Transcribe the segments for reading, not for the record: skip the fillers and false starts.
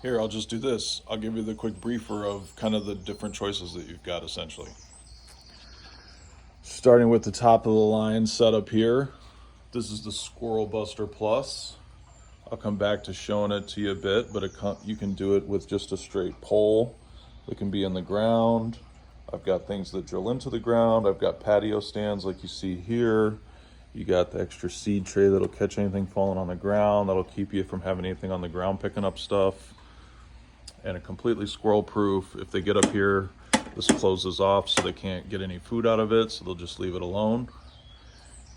Here, I'll just do this. I'll give you the quick briefer of kind of the different choices that you've got essentially. Starting with the top of the line setup here. This is the Squirrel Buster Plus. I'll come back to showing it to you a bit, but you can do it with just a straight pole. It can be in the ground. I've got things that drill into the ground. I've got patio stands like you see here. You got the extra seed tray that'll catch anything falling on the ground. That'll keep you from having anything on the ground picking up stuff. And a completely squirrel proof. If they get up here, this closes off so they can't get any food out of it, so they'll just leave it alone.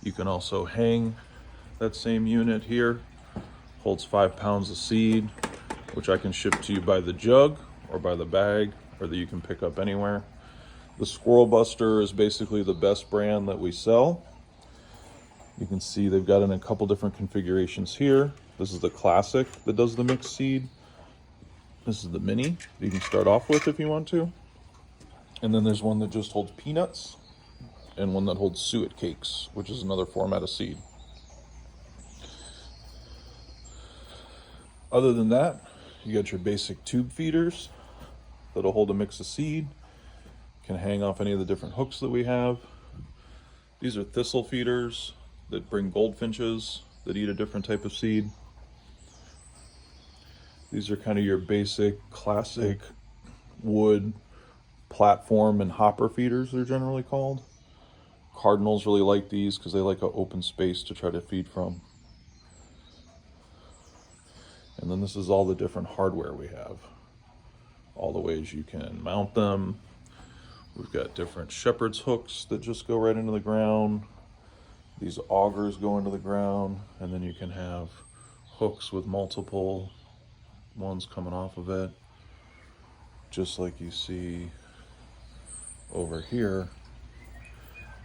You can also hang that same unit here. Holds 5 pounds of seed, which I can ship to you by the jug or by the bag, or that you can pick up anywhere. The Squirrel Buster is basically the best brand that we sell. You can see they've got it in a couple different configurations here. This is the classic that does the mixed seed. This is the mini that you can start off with if you want to. And then there's one that just holds peanuts and one that holds suet cakes, which is another format of seed. Other than that, you got your basic tube feeders that'll hold a mix of seed. Can hang off any of the different hooks that we have. These are thistle feeders that bring goldfinches that eat a different type of seed. These are kind of your basic, classic wood platform and hopper feeders, they're generally called. Cardinals really like these because they like an open space to try to feed from. And then this is all the different hardware we have. All the ways you can mount them. We've got different shepherd's hooks that just go right into the ground. These augers go into the ground, and then you can have hooks with multiple ones coming off of it. Just like you see over here.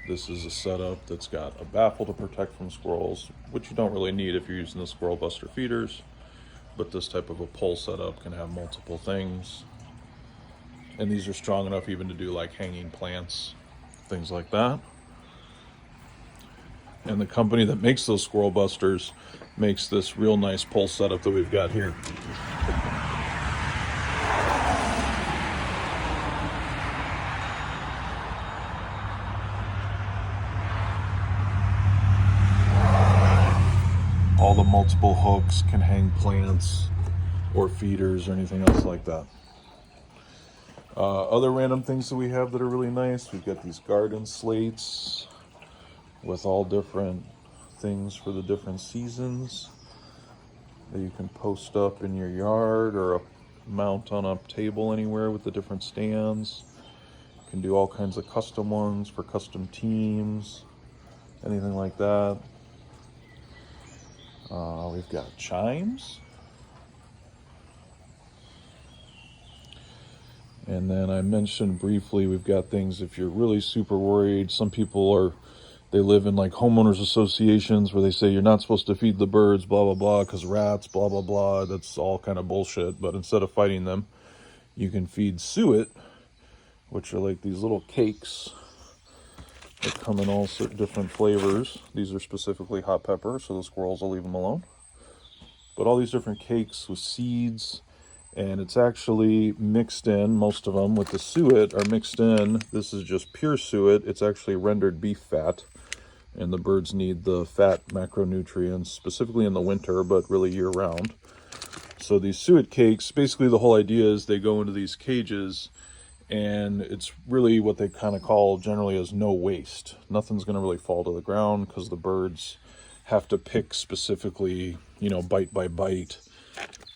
This is a setup that's got a baffle to protect from squirrels, which you don't really need if you're using the Squirrel Buster feeders. But this type of a pole setup can have multiple things. And these are strong enough even to do like hanging plants, things like that. And the company that makes those Squirrel Busters makes this real nice pole setup that we've got here. All the multiple hooks can hang plants or feeders or anything else like that. Other random things that we have that are really nice, we've got these garden slates with all different things for the different seasons that you can post up in your yard or mount on a table anywhere with the different stands. You can do all kinds of custom ones for custom teams, anything like that. We've got chimes. And then I mentioned briefly, we've got things if you're really super worried. Some people they live in like homeowners associations where they say you're not supposed to feed the birds, blah, blah, blah, because rats, blah, blah, blah. That's all kind of bullshit. But instead of fighting them, you can feed suet, which are like these little cakes that come in all different flavors. These are specifically hot pepper, so the squirrels will leave them alone. But all these different cakes with seeds, and it's actually mixed in, most of them with the suet are mixed in. This is just pure suet. It's actually rendered beef fat, and the birds need the fat macronutrients, specifically in the winter, but really year round. So these suet cakes, basically the whole idea is they go into these cages, and it's really what they kind of call generally as no waste. Nothing's going to really fall to the ground because the birds have to pick specifically, bite by bite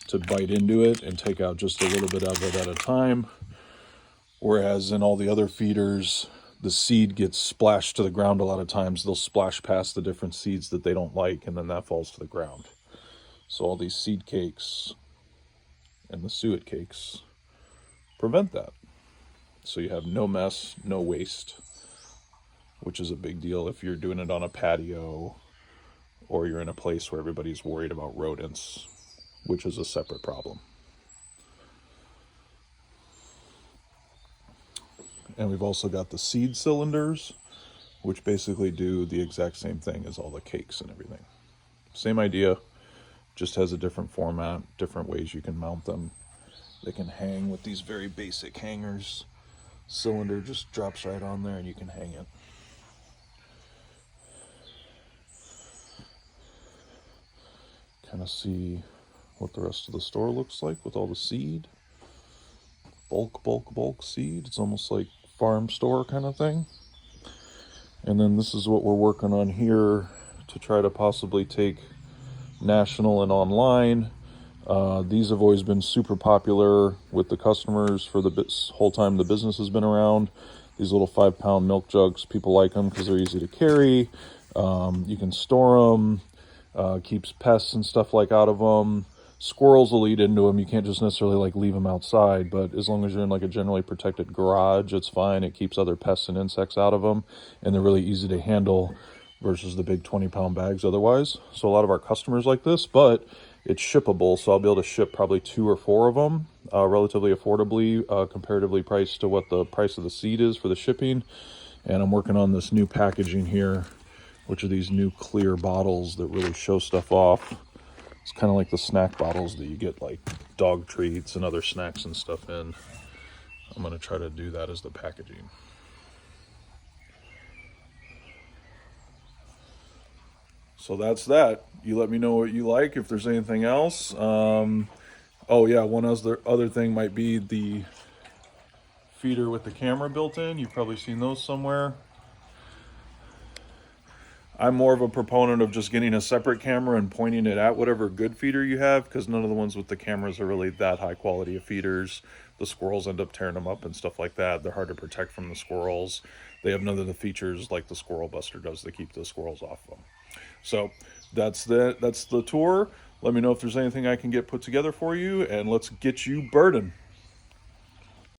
to bite into it and take out just a little bit of it at a time. Whereas in all the other feeders, the seed gets splashed to the ground a lot of times. They'll splash past the different seeds that they don't like, and then that falls to the ground. So all these seed cakes and the suet cakes prevent that. So you have no mess, no waste, which is a big deal if you're doing it on a patio or you're in a place where everybody's worried about rodents, which is a separate problem. And we've also got the seed cylinders, which basically do the exact same thing as all the cakes and everything. Same idea, just has a different format, different ways you can mount them. They can hang with these very basic hangers. Cylinder just drops right on there and you can hang it. Kind of see what the rest of the store looks like with all the seed. Bulk seed. It's almost like farm store kind of thing. And then this is what we're working on here to try to possibly take national and online. These have always been super popular with the customers for the whole time the business has been around. These little 5-pound milk jugs, people like them because they're easy to carry. You can store them, keeps pests and stuff like out of them. Squirrels will eat into them. You can't just necessarily like leave them outside, but as long as you're in like a generally protected garage, it's fine. It keeps other pests and insects out of them, and they're really easy to handle versus the big 20-pound bags otherwise. So a lot of our customers like this, but it's shippable, so I'll be able to ship probably 2 or 4 of them relatively affordably, comparatively priced to what the price of the seed is for the shipping. And I'm working on this new packaging here, which are these new clear bottles that really show stuff off. It's kind of like the snack bottles that you get like dog treats and other snacks and stuff in. I'm going to try to do that as the packaging. So that's that. You let me know what you like, if there's anything else. Oh yeah, one other thing might be the feeder with the camera built in. You've probably seen those somewhere. I'm more of a proponent of just getting a separate camera and pointing it at whatever good feeder you have, because none of the ones with the cameras are really that high quality of feeders. The squirrels end up tearing them up and stuff like that. They're hard to protect from the squirrels. They have none of the features like the Squirrel Buster does to keep the squirrels off them. So that's the tour. Let me know if there's anything I can get put together for you, and let's get you birding.